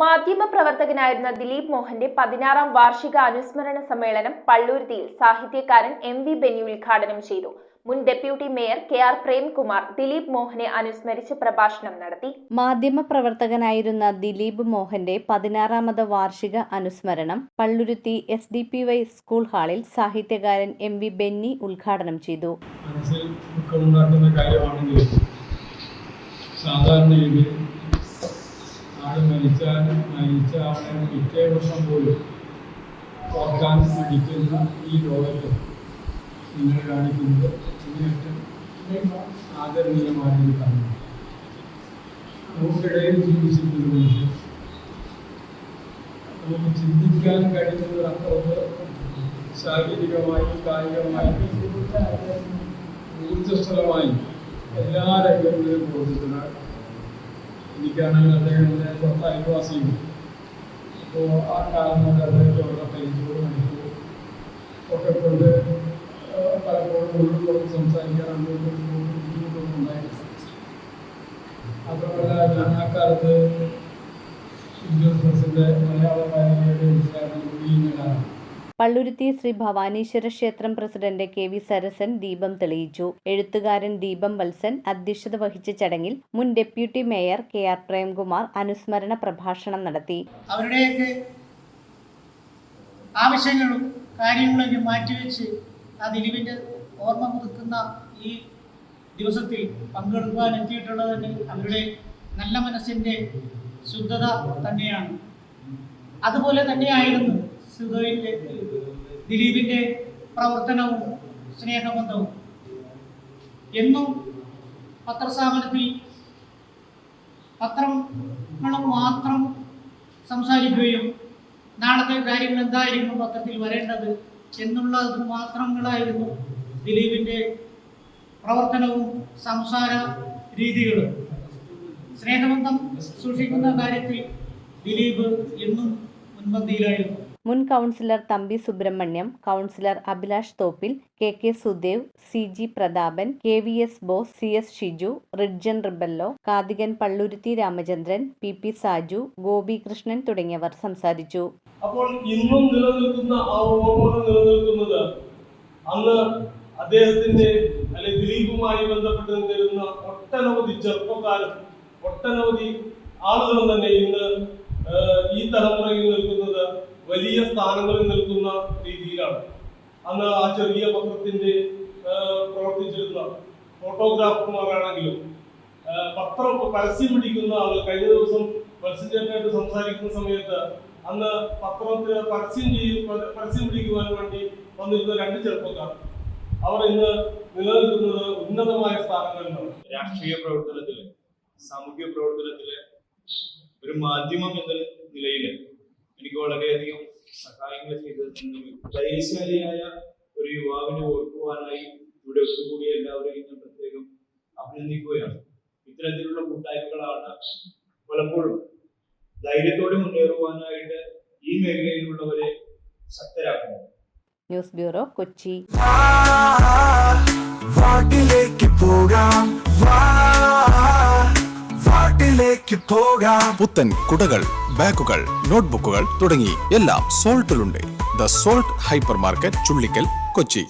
മാധ്യമപ്രവർത്തകനായിരുന്ന ദിലീപ് മോഹന്റെ 16ാം വാർഷിക അനുസ്മരണ സമ്മേളനം പള്ളുരുത്തിയിൽ സാഹിത്യകാരൻ എം.വി. ബെന്നി ഉദ്ഘാടനം ചെയ്തു. മുൻ ഡെപ്യൂട്ടി മേയർ കെ.ആർ. പ്രേംകുമാർ ദിലീപ് മോഹനെ അനുസ്മരിച്ച് പ്രഭാഷണം നടത്തി. മാധ്യമപ്രവർത്തകനായിരുന്ന ദിലീപ് മോഹന്റെ 16ാമത് വാർഷിക അനുസ്മരണം പള്ളുരുത്തി SDPY സ്കൂൾ ഹാളിൽ സാഹിത്യകാരൻ എം.വി. ബെന്നി ഉദ്ഘാടനം ചെയ്തു. മരിച്ച ആളെ പിറ്റേ വർഷം പോലും ഓർക്കാൻ മടിക്കുന്ന ഈ ലോകത്ത് നിങ്ങൾ കാണിക്കുന്നത് അങ്ങേയറ്റം ആദരണീയമായ ഒരു കാര്യമാണ്. നമുക്കിടയിൽ ജീവിച്ചിരുന്ന മനുഷ്യൻ നമുക്ക് ചിന്തിക്കാൻ കഴിയുന്നത് അപ്പുറത്ത് ശാരീരികമായും കായികമായും ഊർജ്ജസ്വലമായും എല്ലാ രംഗങ്ങളിലും പ്രവർത്തിക്കുന്ന എനിക്കാണെങ്കിൽ അദ്ദേഹത്തിൻ്റെ തൊട്ട അയൽവാസിയും. അപ്പോൾ ആ കാലം കൊണ്ട് അദ്ദേഹത്തോടുള്ള പരിചയവും മണിക്കൂർ ഒക്കെ കൊണ്ട് പലപ്പോഴും ഉള്ളിൽ സംസാരിക്കാൻ ബുദ്ധിമുട്ടൊന്നും ഉണ്ടായിട്ടില്ല. മാത്രമല്ല ഞാൻ ആ കാലത്ത് ഇന്ത്യൻ പ്രസിന്റെ മലയാള വായനയുടെ ഉദ്ഘാടനം ചെയ്യുന്ന കാലം. പള്ളുരുത്തി ശ്രീ ഭവാനീശ്വര ക്ഷേത്രം പ്രസിഡന്റ് KV സരസൻ ദീപം തെളിയിച്ചു. എഴുത്തുകാരൻ ദീപം വത്സൻ അധ്യക്ഷത വഹിച്ച ചടങ്ങിൽ മുൻ ഡെപ്യൂട്ടി മേയർ കെ.ആർ. പ്രേംകുമാർ അനുസ്മരണ പ്രഭാഷണം നടത്തി. അവരുടെയൊക്കെ ആവശ്യങ്ങളും കാര്യങ്ങളൊക്കെ മാറ്റിവെച്ച് ആ ദിലീപിന്റെ ഓർമ്മ പുതുക്കുന്ന ഈ ദിവസത്തിൽ പങ്കെടുക്കാൻ എത്തിയിട്ടുള്ളത് തന്നെ അവരുടെ നല്ല മനസ്സിന്റെ ശുദ്ധത തന്നെയാണ്. അതുപോലെ തന്നെയായിരുന്നു ദിലീപിന്റെ പ്രവർത്തനവും സ്നേഹബന്ധവും. എന്നും പത്രസ്ഥാപനത്തിൽ പത്രങ്ങളും മാത്രം സംസാരിക്കുകയും നാളത്തെ കാര്യങ്ങൾ എന്തായിരിക്കും പത്രത്തിൽ വരേണ്ടത് എന്നുള്ളത് മാത്രങ്ങളായിരുന്നു ദിലീപിന്റെ പ്രവർത്തനവും സംസാര രീതികളും. സ്നേഹബന്ധം സൂക്ഷിക്കുന്ന കാര്യത്തിൽ ദിലീപ് എന്നും മുൻപന്തിയിലായിരുന്നു. മുൻ councillor Thampi Subramaniam, councillor Abhilash Thoppil, KK Sudev, CG Prathapan, KVS Bose, CS Shiju, Ridgen Rebello, കാതികൻ പള്ളുരുത്തി രാമചന്ദ്രൻ, PP സാജു, ഗോപികൃഷ്ണൻ തുടങ്ങിയവർ സംസാരിച്ചു. അപ്പോൾ ഇന്നും നിലനിൽക്കുന്ന ആ ഓർമ്മകൾ നിലനിൽക്കുന്നത് അന്ന് അദ്ദേഹത്തിന്റെ അല്ലെങ്കിൽ ദിലീപുമായി ബന്ധപ്പെട്ട് നിന്നിരുന്ന ഒട്ടനവധി ചെറുപ്പക്കാരും ഒട്ടനവധി ആളുകളും തന്നെ ഇന്ന് ഈ തലമുറയിൽ നിൽക്കുന്നത് വലിയ സ്ഥാനങ്ങളിൽ നിൽക്കുന്ന രീതിയിലാണ്. അന്ന് ആ ചെറിയ പത്രത്തിന്റെ പ്രവർത്തിച്ചിരുന്ന ഫോട്ടോഗ്രാഫർമാരാണെങ്കിലും പത്രം പരസ്യം പിടിക്കുന്ന ആൾ. കഴിഞ്ഞ ദിവസം മത്സ്യചേട്ടനായിട്ട് സംസാരിക്കുന്ന സമയത്ത് അന്ന് പത്രത്തിൽ പരസ്യം പിടിക്കുവാൻ വേണ്ടി വന്നിരുന്ന 2 ചെറുപ്പക്കാർ അവർ ഇന്ന് നിലനിൽക്കുന്നത് ഉന്നതമായ സ്ഥാനങ്ങളിലാണ്. രാഷ്ട്രീയ പ്രവർത്തനത്തില്, സാമൂഹ്യ പ്രവർത്തനത്തില് ഒരു മാധ്യമം എന്ന നിലയിൽ എനിക്ക് വളരെയധികം സഹായങ്ങൾ ചെയ്തതിന് ധൈര്യശാലിയായ ഒരു യുവാവിനെ ഓർക്കുവാനായി ഇവിടെ ഒത്തുകൂടിയ എല്ലാവരെയും ഞാൻ പ്രത്യേകം അഭിനന്ദിക്കുകയാണ്. ഇത്തരത്തിലുള്ള കൂട്ടായ്മകളാണ് പലപ്പോഴും ധൈര്യത്തോടെ മുന്നേറുവാനായിട്ട് ഈ മേഖലയിലുള്ളവരെ ശക്തരാക്കുന്നത്. News bureau, Kochi. പുത്തൻ കുടകൾ, ബാഗുകൾ, നോട്ട്ബുക്കുകൾ തുടങ്ങി എല്ലാം സോൾട്ടിലുണ്ട്. The Salt hyper market, Chullickal, Kochi.